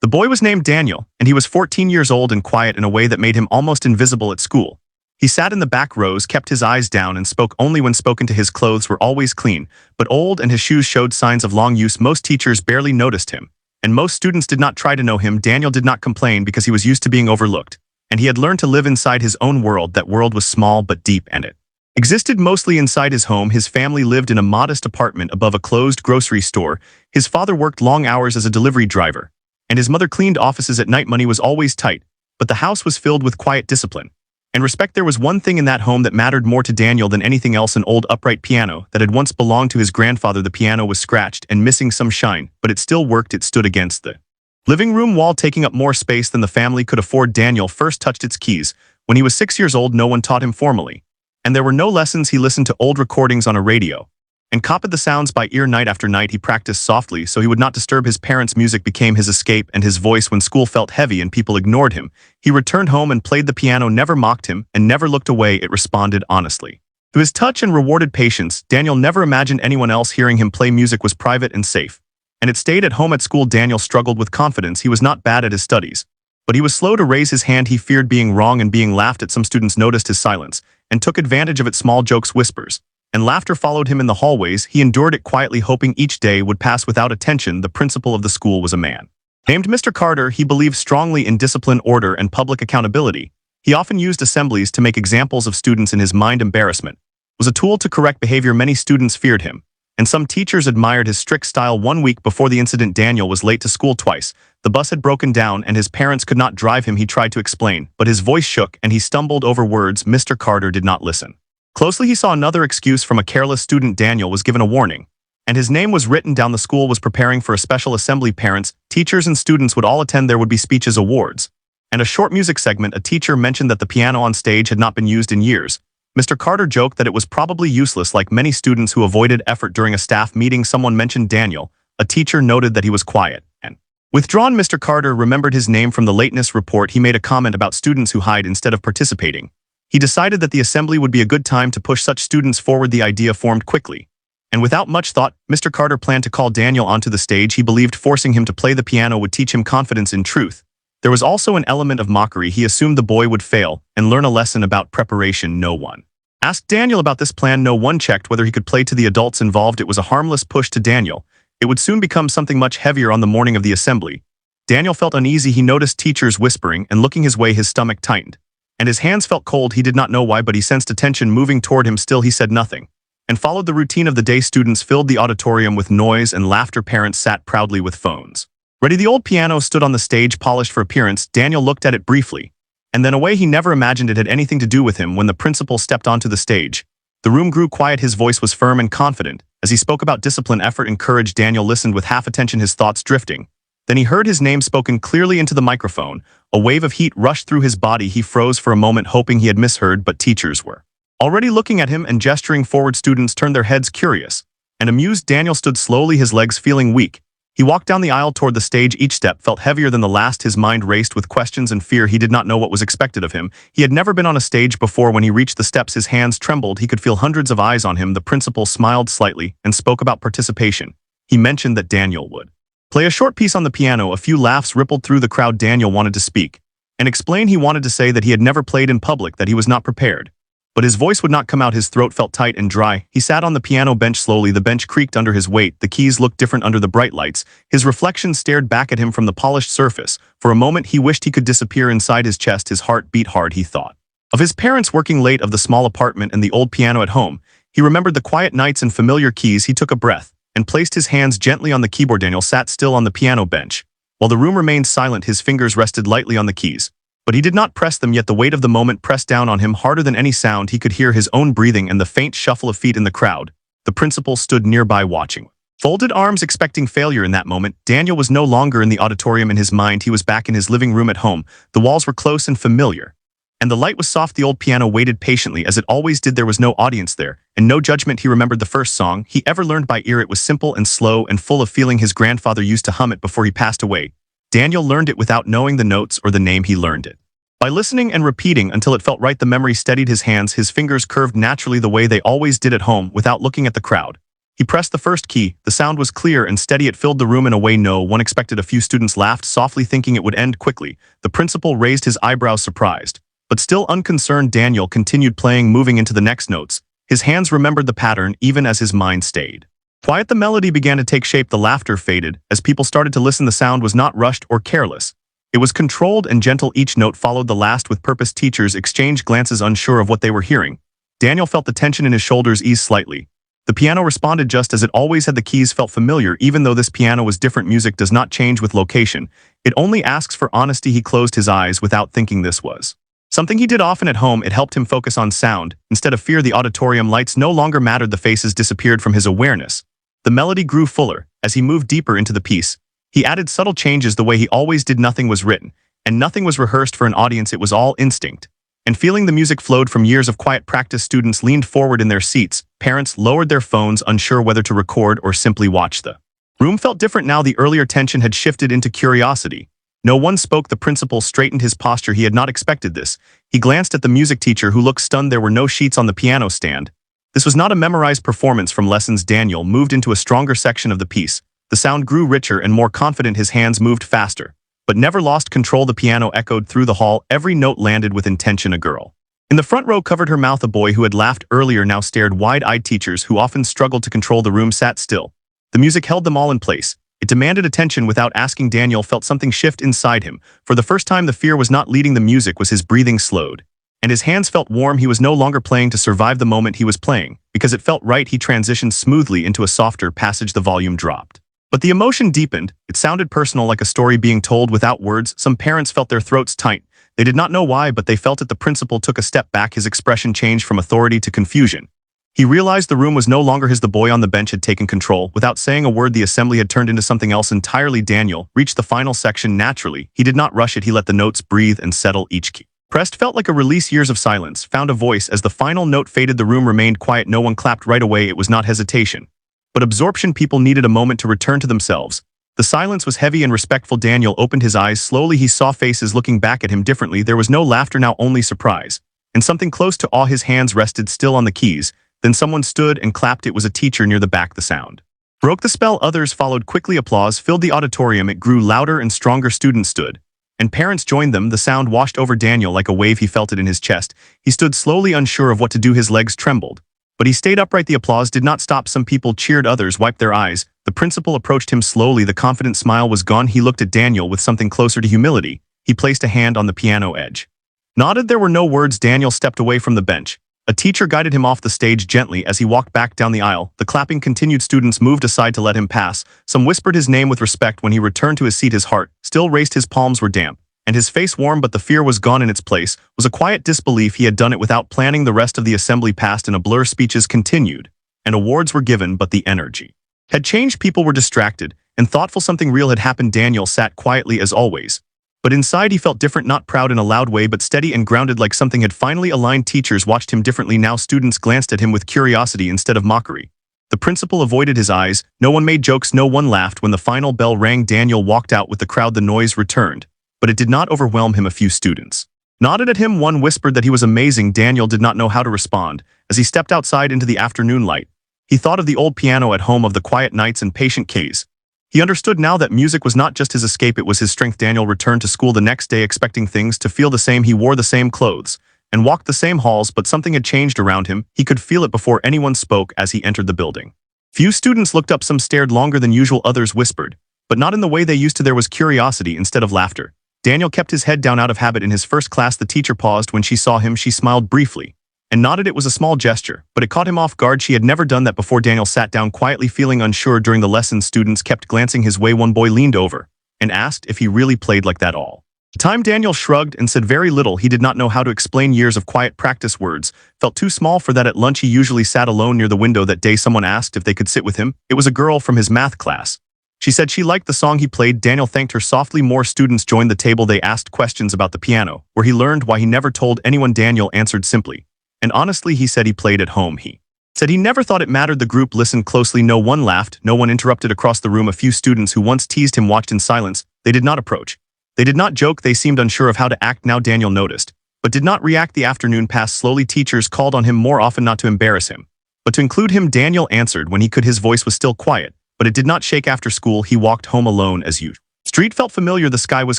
The boy was named Daniel, and he was 14 years old and quiet in a way that made him almost invisible at school. He sat in the back rows, kept his eyes down, and spoke only when spoken to. His clothes were always clean, but old, and his shoes showed signs of long use. Most teachers barely noticed him, and most students did not try to know him. Daniel did not complain because he was used to being overlooked, and he had learned to live inside his own world. That world was small but deep, and it existed mostly inside his home. His family lived in a modest apartment above a closed grocery store. His father worked long hours as a delivery driver, and his mother cleaned offices at night. Money was always tight, but the house was filled with quiet discipline and respect. There was one thing in that home that mattered more to Daniel than anything else: an old upright piano that had once belonged to his grandfather. The piano was scratched and missing some shine, but it still worked. It stood against the living room wall, taking up more space than the family could afford. Daniel first touched its keys when he was 6 years old. No one taught him formally, and there were no lessons. He listened to old recordings on a radio and copied the sounds by ear. Night after night he practiced softly so he would not disturb his parents. Music became his escape and his voice when school felt heavy and people ignored him. He returned home and played the piano, never mocked him, and never looked away. It responded honestly to his touch and rewarded patience. Daniel never imagined anyone else hearing him play. Music was private and safe, and it stayed at home. At school, Daniel struggled with confidence. He was not bad at his studies, but he was slow to raise his hand. He feared being wrong and being laughed at. Some students noticed his silence and took advantage of it. Small jokes, whispers, and laughter followed him in the hallways. He endured it quietly, hoping each day would pass without attention. The principal of the school was a man named Mr. Carter. He believed strongly in discipline, order, and public accountability. He often used assemblies to make examples of students. In his mind, embarrassment was a tool to correct behavior. Many students feared him, and some teachers admired his strict style. 1 week before the incident, Daniel was late to school twice. The bus had broken down and his parents could not drive him. He tried to explain, but his voice shook and he stumbled over words. Mr. Carter did not listen closely. He saw another excuse from a careless student. Daniel was given a warning, and his name was written down. The school was preparing for a special assembly. Parents, teachers, and students would all attend. There would be speeches, awards, and a short music segment. A teacher mentioned that the piano on stage had not been used in years. Mr. Carter joked that it was probably useless. Like many students who avoided effort during a staff meeting, someone mentioned Daniel. A teacher noted that he was quiet and withdrawn. Mr. Carter remembered his name from the lateness report. He made a comment about students who hide instead of participating. He decided that the assembly would be a good time to push such students forward. The idea formed quickly, and without much thought, Mr. Carter planned to call Daniel onto the stage. He believed forcing him to play the piano would teach him confidence. In truth, there was also an element of mockery. He assumed the boy would fail and learn a lesson about preparation. No one asked Daniel about this plan. No one checked whether he could play. To the adults involved, it was a harmless push. To Daniel, it would soon become something much heavier. On the morning of the assembly, Daniel felt uneasy. He noticed teachers whispering and looking his way. His stomach tightened, and his hands felt cold. He did not know why, but he sensed attention moving toward him. Still, he said nothing and followed the routine of the day. Students filled the auditorium with noise and laughter. Parents sat proudly with phones ready. The old piano stood on the stage, polished for appearance. Daniel looked at it briefly, and then away. He never imagined it had anything to do with him. When the principal stepped onto the stage, the room grew quiet. His voice was firm and confident as he spoke about discipline, effort, and courage. Daniel listened with half attention, his thoughts drifting. Then he heard his name spoken clearly into the microphone. A wave of heat rushed through his body. He froze for a moment, hoping he had misheard, but teachers were already looking at him and gesturing forward. Students turned their heads, curious and amused. Daniel stood slowly, his legs feeling weak. He walked down the aisle toward the stage. Each step felt heavier than the last. His mind raced with questions and fear. He did not know what was expected of him. He had never been on a stage before. When he reached the steps, his hands trembled. He could feel hundreds of eyes on him. The principal smiled slightly and spoke about participation. He mentioned that Daniel would play a short piece on the piano. A few laughs rippled through the crowd. Daniel wanted to speak and explain. He wanted to say that he had never played in public, that he was not prepared, but his voice would not come out. His throat felt tight and dry. He sat on the piano bench slowly. The bench creaked under his weight. The keys looked different under the bright lights. His reflection stared back at him from the polished surface. For a moment, he wished he could disappear. Inside his chest, his heart beat hard. He thought of his parents working late, of the small apartment and the old piano at home. He remembered the quiet nights and familiar keys. He took a breath and placed his hands gently on the keyboard. Daniel sat still on the piano bench. While the room remained silent, his fingers rested lightly on the keys, but he did not press them yet. The weight of the moment pressed down on him harder than any sound. He could hear his own breathing and the faint shuffle of feet in the crowd. The principal stood nearby watching, folded arms, expecting failure. In that moment, Daniel was no longer in the auditorium. In his mind, he was back in his living room at home. The walls were close and familiar, and the light was soft. The old piano waited patiently, as it always did. There was no audience there, and no judgment. He remembered the first song he ever learned by ear. It was simple and slow and full of feeling. His grandfather used to hum it before he passed away. Daniel learned it without knowing the notes or the name. He learned it by listening and repeating until it felt right. The memory steadied his hands. His fingers curved naturally the way they always did at home, without looking at the crowd. He pressed the first key. The sound was clear and steady. It filled the room in a way no one expected. A few students laughed softly, thinking it would end quickly. The principal raised his eyebrows, surprised. But still unconcerned, Daniel continued playing, moving into the next notes. His hands remembered the pattern even as his mind stayed. Quiet, the melody began to take shape. The laughter faded. As people started to listen, the sound was not rushed or careless. It was controlled and gentle. Each note followed the last with purpose. Teachers exchanged glances, unsure of what they were hearing. Daniel felt the tension in his shoulders ease slightly. The piano responded just as it always had. The keys felt familiar, even though this piano was different. Music does not change with location. It only asks for honesty. He closed his eyes without thinking. This was something he did often at home. It helped him focus on sound instead of fear. The auditorium lights no longer mattered. The faces disappeared from his awareness. The melody grew fuller. As he moved deeper into the piece, he added subtle changes the way he always did. Nothing was written, and nothing was rehearsed for an audience. It was all instinct. And feeling the music flowed from years of quiet practice. Students leaned forward in their seats. Parents lowered their phones, unsure whether to record or simply watch. The room felt different now. The earlier tension had shifted into curiosity. No one spoke. The principal straightened his posture. He had not expected this. He glanced at the music teacher, who looked stunned. There were no sheets on the piano stand. This was not a memorized performance from lessons. Daniel moved into a stronger section of the piece. The sound grew richer and more confident. His hands moved faster, but never lost control. The piano echoed through the hall. Every note landed with intention. A girl in the front row covered her mouth. A boy who had laughed earlier now stared wide-eyed. Teachers, who often struggled to control the room, sat still. The music held them all in place. It demanded attention without asking. Daniel felt something shift inside him. For the first time, the fear was not leading the music, was his breathing slowed. And his hands felt warm. He was no longer playing to survive the moment. He was playing because it felt right. He transitioned smoothly into a softer passage. The volume dropped, but the emotion deepened. It sounded personal, like a story being told without words. Some parents felt their throats tight. They did not know why, but they felt it. The principal took a step back. His expression changed from authority to confusion. He realized the room was no longer his. The boy on the bench had taken control. Without saying a word, the assembly had turned into something else entirely. Daniel reached the final section naturally. He did not rush it. He let the notes breathe and settle. Each key pressed felt like a release. Years of silence found a voice. As the final note faded, the room remained quiet. No one clapped right away. It was not hesitation, but absorption. People needed a moment to return to themselves. The silence was heavy and respectful. Daniel opened his eyes slowly. He saw faces looking back at him differently. There was no laughter now, only surprise, and something close to awe. His hands rested still on the keys. Then someone stood and clapped. It was a teacher near the back. The sound broke the spell. Others followed quickly. Applause filled the auditorium. It grew louder and stronger. Students stood, and parents joined them. The sound washed over Daniel like a wave. He felt it in his chest. He stood slowly, unsure of what to do. His legs trembled, but he stayed upright. The applause did not stop. Some people cheered, others wiped their eyes. The principal approached him slowly. The confident smile was gone. He looked at Daniel with something closer to humility. He placed a hand on the piano edge, nodded. There were no words. Daniel stepped away from the bench. A teacher guided him off the stage gently. As he walked back down the aisle, the clapping continued. Students moved aside to let him pass. Some whispered his name with respect. When he returned to his seat, his heart still raced. His palms were damp, and his face warm, but the fear was gone. In its place was a quiet disbelief. He had done it without planning. The rest of the assembly passed in a blur. Speeches continued, and awards were given, but the energy had changed. People were distracted and thoughtful. Something real had happened. Daniel sat quietly as always, but inside he felt different, not proud in a loud way, but steady and grounded, like something had finally aligned. Teachers watched him differently now. Students glanced at him with curiosity instead of mockery. The principal avoided his eyes. No one made jokes, no one laughed. When the final bell rang, Daniel walked out with the crowd. The noise returned, but it did not overwhelm him. A few students nodded at him. One whispered that he was amazing. Daniel did not know how to respond. As he stepped outside into the afternoon light, he thought of the old piano at home, of the quiet nights and patient K's. He understood now that music was not just his escape, it was his strength. Daniel returned to school the next day, expecting things to feel the same. He wore the same clothes and walked the same halls, but something had changed around him. He could feel it before anyone spoke. As he entered the building, few students looked up. Some stared longer than usual. Others whispered, but not in the way they used to. There was curiosity instead of laughter. Daniel kept his head down out of habit. In his first class, the teacher paused. When she saw him, she smiled briefly and nodded. It was a small gesture, but it caught him off guard. She had never done that before. Daniel sat down quietly, feeling unsure. During the lesson, students kept glancing his way. One boy leaned over and asked if he really played like that all the time. Daniel shrugged and said very little. He did not know how to explain. Years of quiet practice. Words felt too small for that. At lunch, he usually sat alone near the window. That day, someone asked if they could sit with him. It was a girl from his math class. She said she liked the song he played. Daniel thanked her softly. More students joined the table. They asked questions about the piano, where he learned, why he never told anyone. Daniel answered simply and honestly. He said he played at home. He said he never thought it mattered. The group listened closely. No one laughed. No one interrupted. Across the room, a few students who once teased him watched in silence. They did not approach. They did not joke. They seemed unsure of how to act now. Daniel noticed, but did not react. The afternoon passed slowly. Teachers called on him more often, not to embarrass him, But to include him, Daniel answered when he could. His voice was still quiet, but it did not shake. After school, he walked home alone as usual. Street felt familiar, the sky was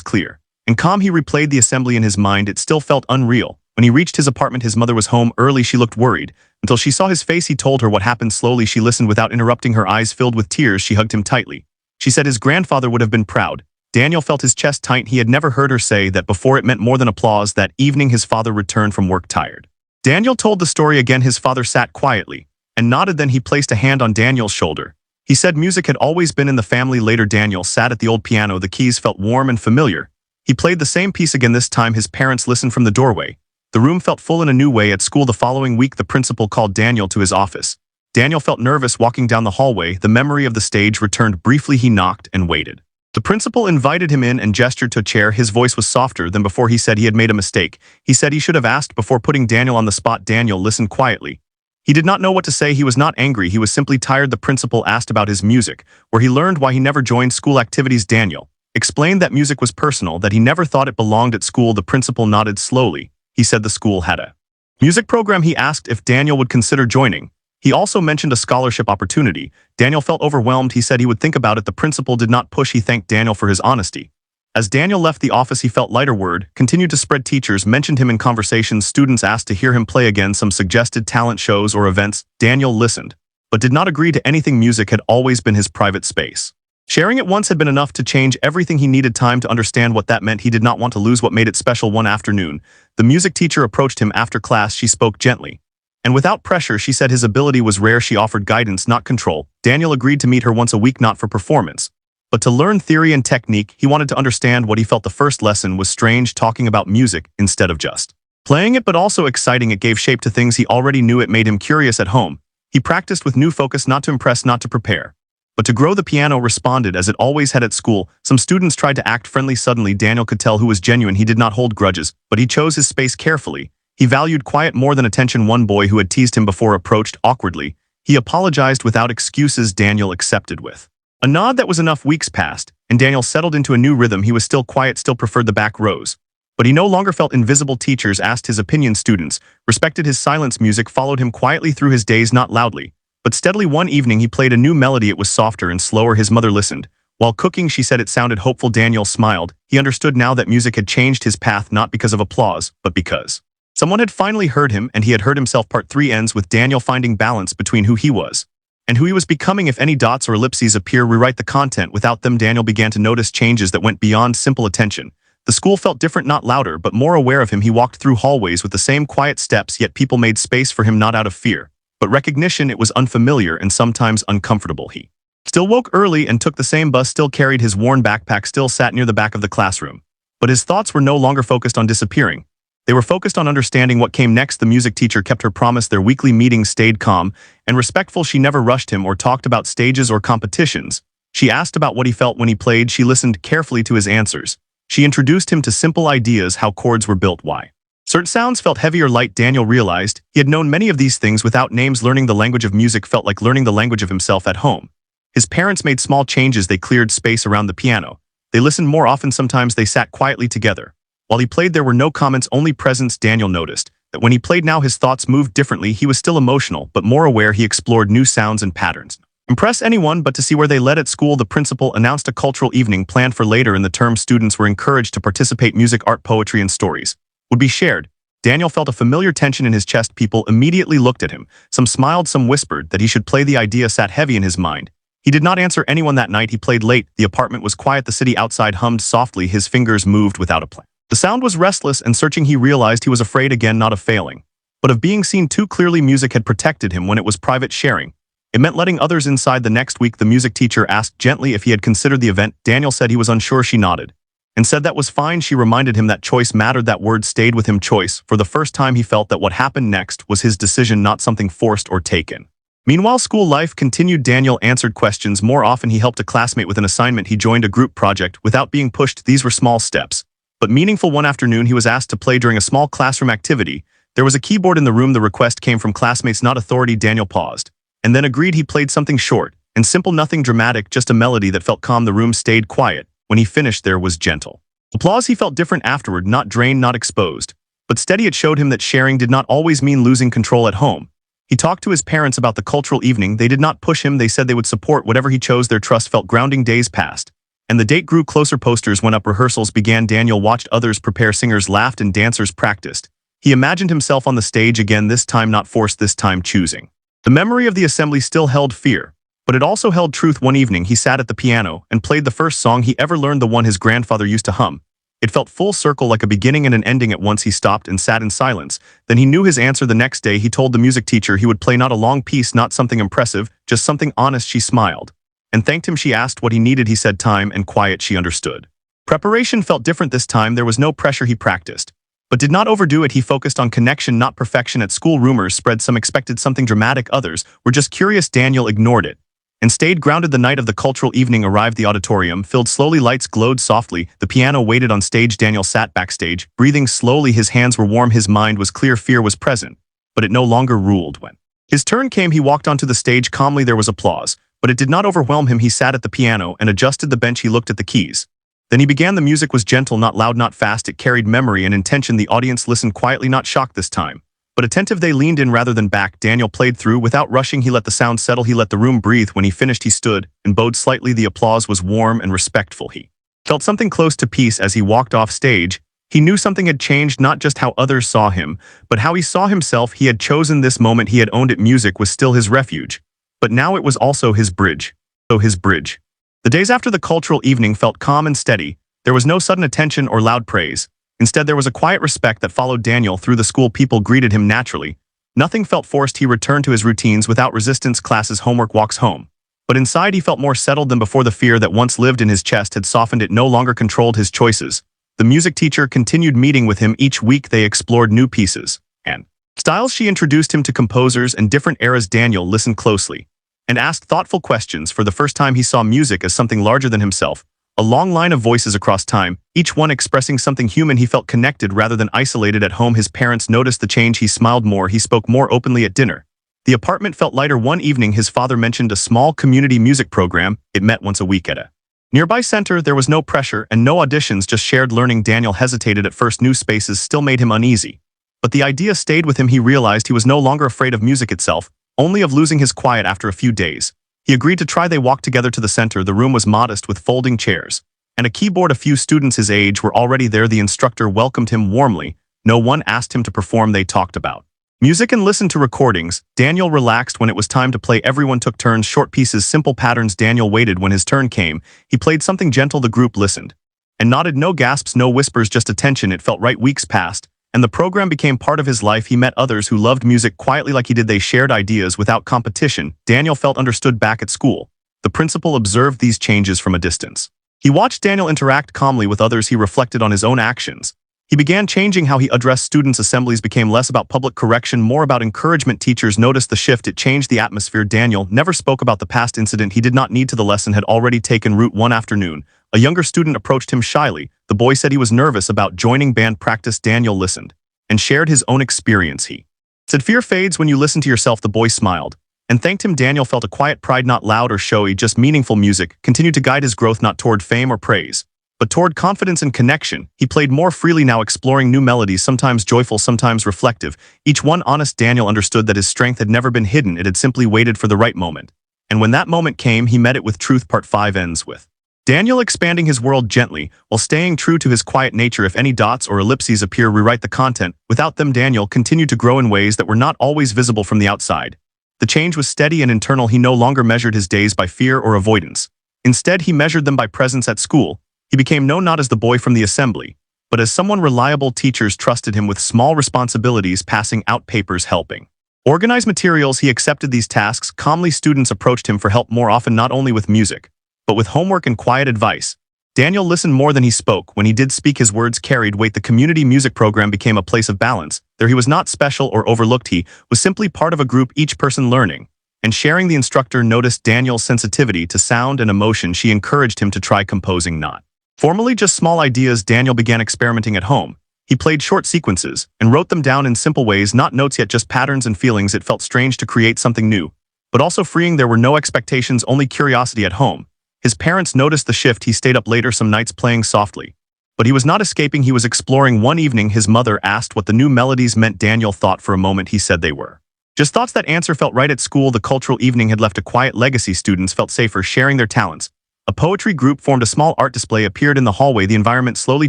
clear. And calm, he replayed the assembly in his mind. It still felt unreal. When he reached his apartment, his mother was home early. She looked worried. Until she saw his face, he told her what happened. Slowly, she listened without interrupting. Her eyes filled with tears. She hugged him tightly. She said his grandfather would have been proud. Daniel felt his chest tighten. He had never heard her say that before. It meant more than applause. That evening, his father returned from work tired. Daniel told the story again. His father sat quietly and nodded. Then he placed a hand on Daniel's shoulder. He said music had always been in the family. Later, Daniel sat at the old piano. The keys felt warm and familiar. He played the same piece again. This time, his parents listened from the doorway. The room felt full in a new way. At school the following week, the principal called Daniel to his office. Daniel felt nervous walking down the hallway. The memory of the stage returned. Briefly, he knocked and waited. The principal invited him in and gestured to a chair. His voice was softer than before. He said he had made a mistake. He said he should have asked before putting Daniel on the spot. Daniel listened quietly. He did not know what to say. He was not angry. He was simply tired. The principal asked about his music, where he learned why he never joined school activities. Daniel explained that music was personal, that he never thought it belonged at school. The principal nodded slowly. He said the school had a music program. He asked if Daniel would consider joining. He also mentioned a scholarship opportunity. Daniel felt overwhelmed. He said he would think about it. The principal did not push. He thanked Daniel for his honesty. As Daniel left the office, he felt lighter. Word continued to spread. Teachers mentioned him in conversations. Students asked to hear him play again. Some suggested talent shows or events. Daniel listened, but did not agree to anything. Music had always been his private space. Sharing it once had been enough to change everything. He needed time to understand what that meant. He did not want to lose what made it special. One afternoon, the music teacher approached him after class. She spoke gently and without pressure. She said his ability was rare. She offered guidance, not control. Daniel agreed to meet her once a week, not for performance, but to learn theory and technique. He wanted to understand what he felt. The first lesson was strange, talking about music instead of just playing it, but also exciting. It gave shape to things he already knew. It made him curious. At home, he practiced with new focus, not to impress, not to prepare, but to grow. The piano responded as it always had at school. Some students tried to act friendly. Suddenly, Daniel could tell who was genuine. He did not hold grudges, but he chose his space carefully. He valued quiet more than attention. One boy who had teased him before approached awkwardly. He apologized without excuses. Daniel accepted with a nod. That was enough. Weeks passed, and Daniel settled into a new rhythm. He was still quiet, still preferred the back rows, but he no longer felt invisible. Teachers asked his opinion. Students respected his silence. Music followed him quietly through his days, not loudly, but steadily. One evening, he played a new melody. It was softer and slower. His mother listened. While cooking, she said it sounded hopeful. Daniel smiled. He understood now that music had changed his path, not because of applause, but because someone had finally heard him, and he had heard himself. Part 3 ends with Daniel finding balance between who he was and who he was becoming. If any dots or ellipses appear, rewrite the content. Without them, Daniel began to notice changes that went beyond simple attention. The school felt different, not louder, but more aware of him. He walked through hallways with the same quiet steps, yet people made space for him, not out of fear, but recognition. It was unfamiliar and sometimes uncomfortable. He still woke early and took the same bus, still carried his worn backpack, still sat near the back of the classroom. But his thoughts were no longer focused on disappearing. They were focused on understanding what came next. The music teacher kept her promise. Their weekly meetings stayed calm and respectful. She never rushed him or talked about stages or competitions. She asked about what he felt when he played. She listened carefully to his answers. She introduced him to simple ideas, how chords were built, why certain sounds felt heavy or light. Daniel realized he had known many of these things without names. Learning the language of music felt like learning the language of himself. At home, his parents made small changes. They cleared space around the piano. They listened more often. Sometimes they sat quietly together. While he played, there were no comments, only presence. Daniel noticed that when he played now, his thoughts moved differently. He was still emotional, but more aware. He explored new sounds and patterns. Impress anyone, but to see where they led. At school, the principal announced a cultural evening planned for later in the term. Students were encouraged to participate. Music, art, poetry, and stories would be shared. Daniel felt a familiar tension in his chest. People immediately looked at him. Some smiled, some whispered that he should play. The idea sat heavy in his mind. He did not answer anyone that night. He played late. The apartment was quiet. The city outside hummed softly. His fingers moved without a plan. The sound was restless and searching. He realized he was afraid again, not of failing, but of being seen too clearly. Music had protected him when it was private. Sharing it meant letting others inside. The next week, the music teacher asked gently if he had considered the event. Daniel said he was unsure. She nodded and said that was fine. She reminded him that choice mattered. That word stayed with him. Choice. For the first time, he felt that what happened next was his decision, not something forced or taken. Meanwhile, school life continued. Daniel answered questions more often. He helped a classmate with an assignment. He joined a group project without being pushed. These were small steps, but meaningful. One afternoon, he was asked to play during a small classroom activity. There was a keyboard in the room. The request came from classmates, not authority. Daniel paused and then agreed. He played something short and simple, nothing dramatic, just a melody that felt calm. The room stayed quiet. When he finished, there was gentle applause. He felt different afterward, not drained, not exposed, but steady. It showed him that sharing did not always mean losing control. At home, He talked to his parents about the cultural evening. They did not push him, they said they would support whatever he chose. Their trust felt grounding. Days passed, and the date grew closer. Posters went up, rehearsals began. Daniel watched others prepare, singers laughed and dancers practiced. He imagined himself on the stage again, this time not forced, this time choosing. The memory of the assembly still held fear, but it also held truth. One evening he sat at the piano and played the first song he ever learned, the one his grandfather used to hum. It felt full circle, like a beginning and an ending at once. He stopped and sat in silence. Then he knew his answer. The next day he told the music teacher he would play not a long piece, not something impressive, just something honest. She smiled and thanked him. She asked what he needed. He said time and quiet. She understood. Preparation felt different this time. There was no pressure. He practiced, but did not overdo it. He focused on connection, not perfection. At school, rumors spread. Some expected something dramatic, others were just curious. Daniel ignored it and stayed grounded. The night of the cultural evening arrived. The auditorium filled slowly. Lights glowed softly. The piano waited on stage. Daniel sat backstage, breathing slowly. His hands were warm. His mind was clear. Fear was present, but it no longer ruled. When his turn came, he walked onto the stage calmly. There was applause, but it did not overwhelm him. He sat at the piano and adjusted the bench. He looked at the keys. Then he began. The music was gentle, not loud, not fast. It carried memory and intention. The audience listened quietly, not shocked this time, but attentive. They leaned in rather than back. Daniel played through without rushing. He let the sound settle. He let the room breathe. When he finished, he stood and bowed slightly. The applause was warm and respectful. He felt something close to peace as he walked off stage. He knew something had changed, not just how others saw him, but how he saw himself. He had chosen this moment. He had owned it. Music was still his refuge, but now it was also his bridge. The days after the cultural evening felt calm and steady. There was no sudden attention or loud praise. Instead, there was a quiet respect that followed Daniel through the school. People greeted him naturally. Nothing felt forced. He returned to his routines without resistance, classes, homework, walks home. But inside he felt more settled than before. The fear that once lived in his chest had softened. It no longer controlled his choices. The music teacher continued meeting with him each week. They explored new pieces and styles. She introduced him to composers and different eras. Daniel listened closely and asked thoughtful questions. For the first time, he saw music as something larger than himself. A long line of voices across time, each one expressing something human. He felt connected rather than isolated. At home, his parents noticed the change. He smiled more. He spoke more openly at dinner. The apartment felt lighter. One evening, his father mentioned a small community music program. It met once a week at a nearby center. There was no pressure and no auditions, just shared learning. Daniel hesitated at first. New spaces still made him uneasy, but the idea stayed with him. He realized he was no longer afraid of music itself, only of losing his quiet. After a few days, he agreed to try. They walked together to the center. The room was modest with folding chairs and a keyboard. A few students his age were already there. The instructor welcomed him warmly. No one asked him to perform. They talked about music and listened to recordings. Daniel relaxed when it was time to play. Everyone took turns, short pieces, simple patterns. Daniel waited. When his turn came, he played something gentle. The group listened and nodded. No gasps, no whispers, just attention. It felt right. Weeks passed, and the program became part of his life. He met others who loved music quietly like he did. They shared ideas without competition. Daniel felt understood. Back at school, the principal observed these changes from a distance. He watched Daniel interact calmly with others. He reflected on his own actions. He began changing how he addressed students. Assemblies became less about public correction, more about encouragement. Teachers noticed the shift. It changed the atmosphere. Daniel never spoke about the past incident. He did not need to. The lesson had already taken root. One afternoon, a younger student approached him shyly. The boy said he was nervous about joining band practice. Daniel listened and shared his own experience. He said, "Fear fades when you listen to yourself." The boy smiled and thanked him. Daniel felt a quiet pride, not loud or showy, just meaningful. Music continued to guide his growth, not toward fame or praise, but toward confidence and connection. He played more freely now, exploring new melodies, sometimes joyful, sometimes reflective, each one honest. Daniel understood that his strength had never been hidden. It had simply waited for the right moment. And when that moment came, he met it with truth. Part 5 ends with Daniel expanding his world gently, while staying true to his quiet nature. If any dots or ellipses appear, rewrite the content. Without them, Daniel continued to grow in ways that were not always visible from the outside. The change was steady and internal. He no longer measured his days by fear or avoidance. Instead, he measured them by presence at school. He became known not as the boy from the assembly, but as someone reliable. Teachers trusted him with small responsibilities, passing out papers, helping organize materials. He accepted these tasks calmly. Students approached him for help more often, not only with music, but with homework and quiet advice. Daniel listened more than he spoke. When he did speak, his words carried weight. The community music program became a place of balance. There he was not special or overlooked. He was simply part of a group, each person learning and sharing. The instructor noticed Daniel's sensitivity to sound and emotion. She encouraged him to try composing, not formally, just small ideas. Daniel began experimenting at home. He played short sequences and wrote them down in simple ways, not notes yet, just patterns and feelings. It felt strange to create something new, but also freeing. There were no expectations, only curiosity. At home, his parents noticed the shift. He stayed up later some nights playing softly, but he was not escaping. He was exploring. One evening, his mother asked what the new melodies meant. Daniel thought for a moment. He said they were Just thoughts. That answer felt right. At school, the cultural evening had left a quiet legacy. Students felt safer sharing their talents. A poetry group formed, a small art display appeared in the hallway. The environment slowly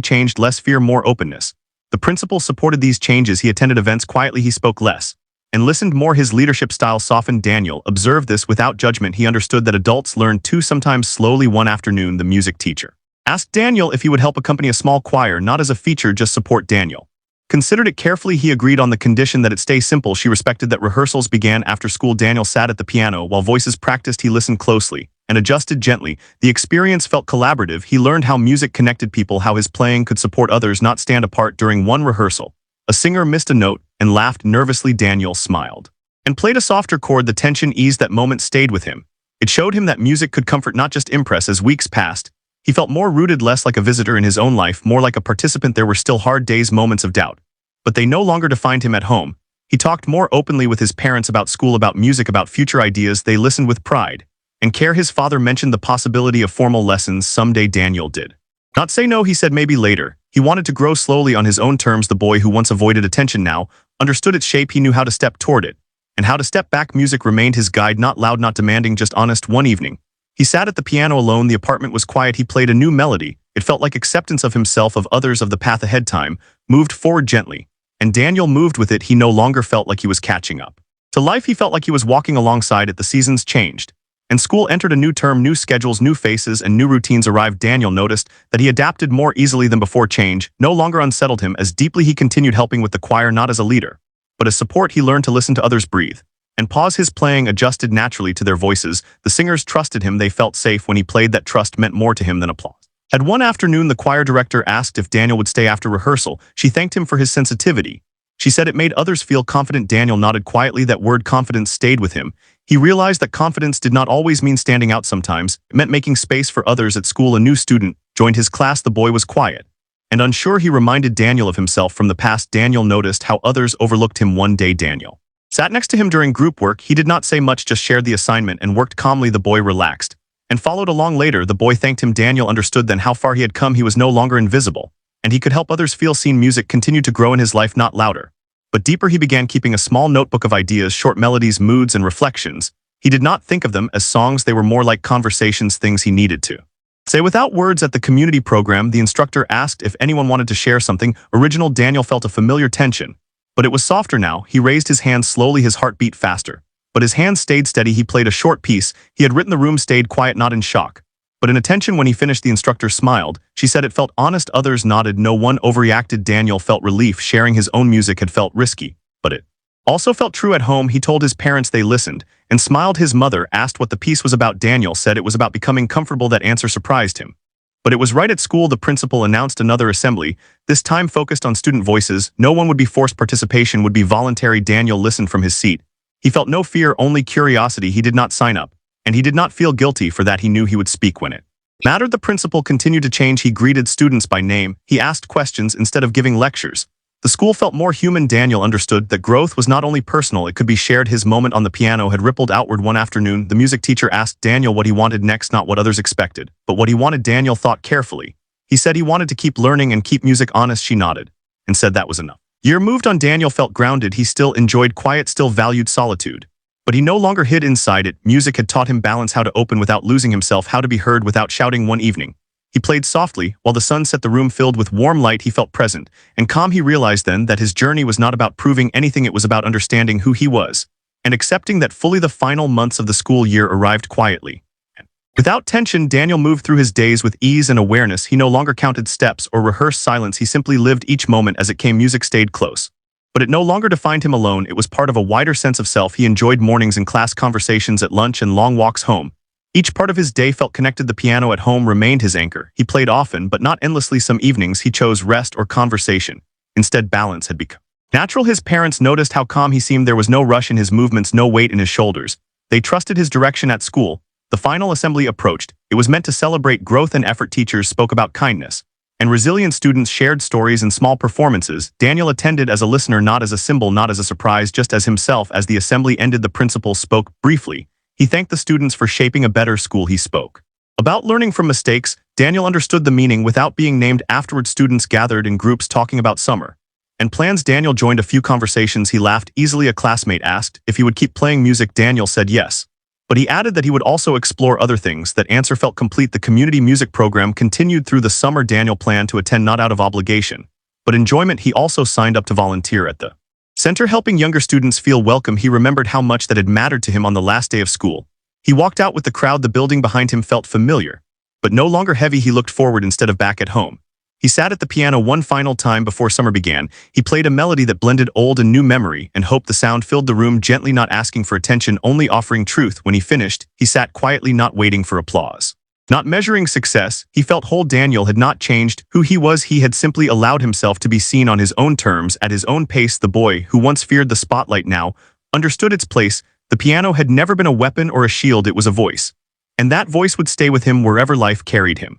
changed, less fear, more openness. The principal supported these changes. He attended events quietly. He spoke less and listened more. His leadership style softened. Daniel observed this without judgment. He understood that adults learn too, sometimes slowly. One afternoon, the music teacher asked Daniel if he would help accompany a small choir, not as a feature, just support. Daniel considered it carefully. He agreed on the condition that it stay simple. She respected that. Rehearsals began after school. Daniel sat at the piano while voices practiced. He listened closely and adjusted gently. The experience felt collaborative. He learned how music connected people, how his playing could support others, not stand apart. During one rehearsal, a singer missed a note and laughed nervously. Daniel smiled and played a softer chord. The tension eased. That moment stayed with him. It showed him that music could comfort, not just impress. As weeks passed, he felt more rooted, less like a visitor in his own life, more like a participant. There were still hard days, moments of doubt, but they no longer defined him. At home, he talked more openly with his parents about school, about music, about future ideas. They listened with pride and care. His father mentioned the possibility of formal lessons someday. Daniel did not say no. He said maybe later. He wanted to grow slowly on his own terms. The boy who once avoided attention now understood its shape. He knew how to step toward it and how to step back. Music remained his guide, not loud, not demanding, just honest. One evening, he sat at the piano alone. The apartment was quiet. He played a new melody. It felt like acceptance of himself, of others, of the path ahead. Time moved forward gently, and Daniel moved with it. He no longer felt like he was catching up to life. He felt like he was walking alongside it. The seasons changed, and school entered a new term. New schedules, new faces, and new routines arrived. Daniel noticed that he adapted more easily than before. Change no longer unsettled him as deeply. He continued helping with the choir, not as a leader, but as support. He learned to listen to others, breathe, and pause. His playing adjusted naturally to their voices. The singers trusted him. They felt safe when he played. That trust meant more to him than applause. At one afternoon, the choir director asked if Daniel would stay after rehearsal. She thanked him for his sensitivity. She said it made others feel confident. Daniel nodded quietly. That word confidence stayed with him. He realized that confidence did not always mean standing out. Sometimes it meant making space for others. At school, a new student joined his class. The boy was quiet and unsure. He reminded Daniel of himself from the past. Daniel noticed how others overlooked him. One day, Daniel sat next to him during group work. He did not say much, just shared the assignment and worked calmly. The boy relaxed and followed along. Later, the boy thanked him. Daniel understood then how far he had come. He was no longer invisible, and he could help others feel seen. Music continued to grow in his life, not louder, but deeper. He began keeping a small notebook of ideas, short melodies, moods, and reflections. He did not think of them as songs. They were more like conversations, things he needed to say without words. At the community program, the instructor asked if anyone wanted to share something original. Daniel felt a familiar tension, but it was softer now. He raised his hand slowly. His heart beat faster, but his hand stayed steady. He played a short piece he had written. The room stayed quiet, not in shock, but in attention. When he finished, the instructor smiled. She said it felt honest. Others nodded. No one overreacted. Daniel felt relief. Sharing his own music had felt risky, but it also felt true. At home, he told his parents. They listened and smiled. His mother asked what the piece was about. Daniel said it was about becoming comfortable. That answer surprised him, but it was right. At school, the principal announced another assembly, this time focused on student voices. No one would be forced. Participation would be voluntary. Daniel listened from his seat. He felt no fear, only curiosity. He did not sign up, and he did not feel guilty for that. He knew he would speak when it mattered. The principal continued to change. He greeted students by name. He asked questions instead of giving lectures. The school felt more human. Daniel understood that growth was not only personal, it could be shared. His moment on the piano had rippled outward. One afternoon, the music teacher asked Daniel what he wanted next, not what others expected, but what he wanted. Daniel thought carefully. He said he wanted to keep learning and keep music honest. She nodded and said that was enough. Year moved on. Daniel felt grounded. He still enjoyed quiet, still valued solitude, but he no longer hid inside it. Music had taught him balance, how to open without losing himself, how to be heard without shouting. One evening, he played softly while the sun set. The room filled with warm light. He felt present and calm. He realized then that his journey was not about proving anything. It was about understanding who he was and accepting that fully. The final months of the school year arrived quietly. Without tension, Daniel moved through his days with ease and awareness. He no longer counted steps or rehearsed silence. He simply lived each moment as it came. Music stayed close, but it no longer defined him alone. It was part of a wider sense of self. He enjoyed mornings and class, conversations at lunch, and long walks home. Each part of his day felt connected. The piano at home remained his anchor. He played often, but not endlessly. Some evenings he chose rest or conversation. Instead, balance had become natural. His parents noticed how calm he seemed. There was no rush in his movements, no weight in his shoulders. They trusted his direction. At school, the final assembly approached. It was meant to celebrate growth and effort. Teachers spoke about kindness, and resilient students shared stories and small performances. Daniel attended as a listener, not as a symbol, not as a surprise, just as himself. As the assembly ended, the principal spoke briefly. He thanked the students for shaping a better school. He spoke about learning from mistakes. Daniel understood the meaning without being named. Afterward, students gathered in groups talking about summer and plans. Daniel joined a few conversations. He laughed easily. A classmate asked if he would keep playing music. Daniel said yes. But he added that he would also explore other things. That answer felt complete. The community music program continued through the summer. Daniel planned to attend not out of obligation, but enjoyment. He also signed up to volunteer at the center, helping younger students feel welcome. He remembered how much that had mattered to him on the last day of school. He walked out with the crowd. The building behind him felt familiar, but no longer heavy. He looked forward instead of back at home. He sat at the piano one final time before summer began. He played a melody that blended old and new memory and hoped. The sound filled the room gently, not asking for attention, only offering truth. When he finished, he sat quietly, not waiting for applause, not measuring success. He felt whole. Daniel had not changed who he was. He had simply allowed himself to be seen on his own terms, at his own pace. The boy who once feared the spotlight now understood its place. The piano had never been a weapon or a shield. It was a voice, and that voice would stay with him wherever life carried him.